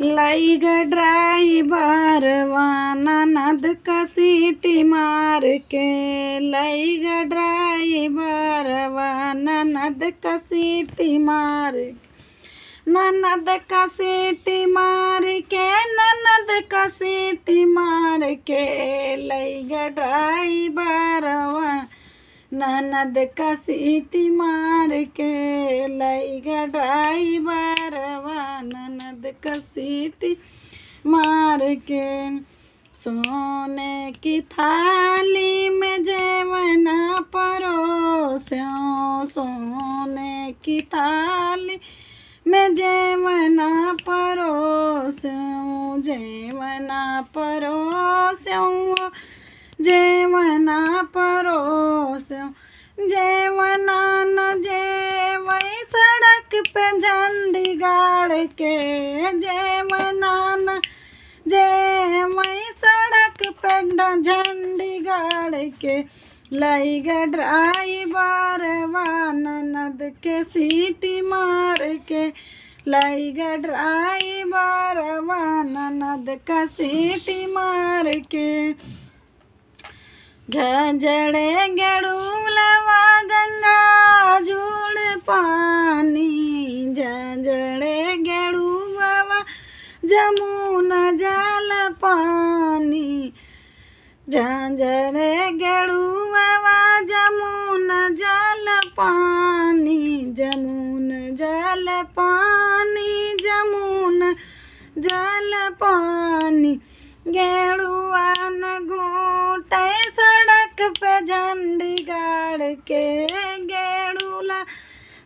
लईग driver ननद का सीटी मार के, लईग ड्राइवर ननद का सीटी मार के, ननद का सीटी मार के, ननद का सीटी मार के, लईग ड्राइवर ननद का सीटी मार के, लईग ड्राइवर ननद का सीटी मार के। सोने की थाली में जेवना परोस्यों, सोने की थाली में जेवना परोस्यों, जेवना परोस्यों, जेवना परोस्यों, जेवना न जेवई सड़क पे झंडी गाड़ के, जेवना न जेवई सड़क पे झंडी गाड़ के, लईग ड्राइवर ननद के सीटी मार के, लईग ड्राइवर ननद का सीटी मार के। झंझड़े गेड़ूलवा गंगा जुड़ पानी, झंझड़े गेड़ूलवा जमुना जल पानी, झंझड़े गेड़ूलवा जमुना जल पानी, जमुना जल पानी, जमुना जल पानी, गेड़ुआ न घूटे सड़क पे झंडी गाड़ के, गेड़ुला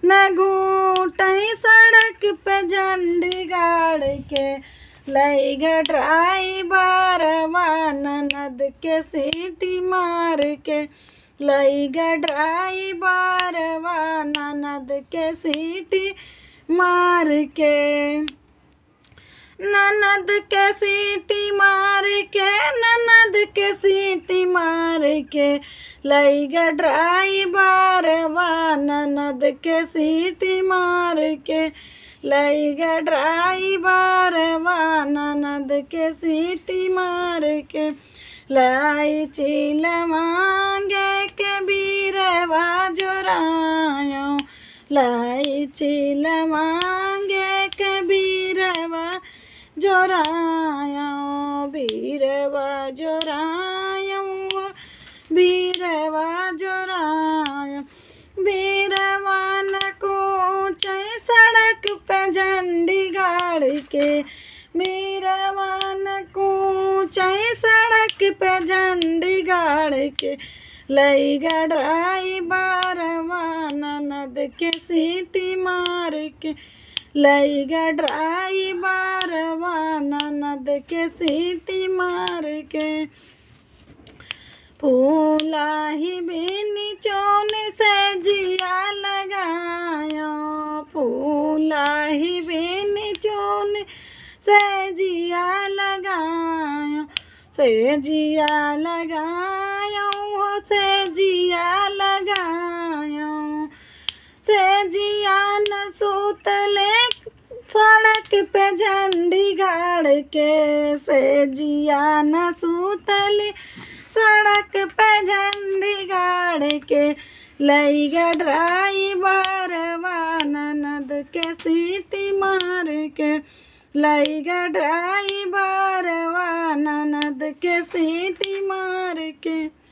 न घूटे सड़क पे झंडी गाड़ के, लईग ड्राइवर ननद के सीटी मार के, लईग ड्राइवर ननद के सीटी मार के, ननद के सीटी मार के, ननद के सीटी मार के, लईग ड्राइवर ननद के सीटी मार के, लईग ड्राइवर ननद के सीटी मार के। लाई चील मांगे के बीरवा जोरायो, लाई चील मांगे के बीरवा जोरायो, बीरवा जोरायो, बीरवा जोरायो, बीरवा न कूचे सड़क पे झंडी गाड़ के, बीरवा न कूचे सड़क पे झंडी गाड़ के, लईग ड्राइवर ननद के सीटी मार के, लईग ड्राइवर ननद के सीटी मार के। फूला ही बेनी चोन से जिया लगायो, फूला ही बेनी चोन से जिया लगायो, से जिया लगायो, से जिया लगायो, से जिया न सूतले सड़क पे झंडी गाड़ के, से जिया न सूतले सड़क पे झंडी गाड़ के, लईग ड्राइवर ननद के सीटी मार के, लईग ड्राइवर ननद के सीटी मार के।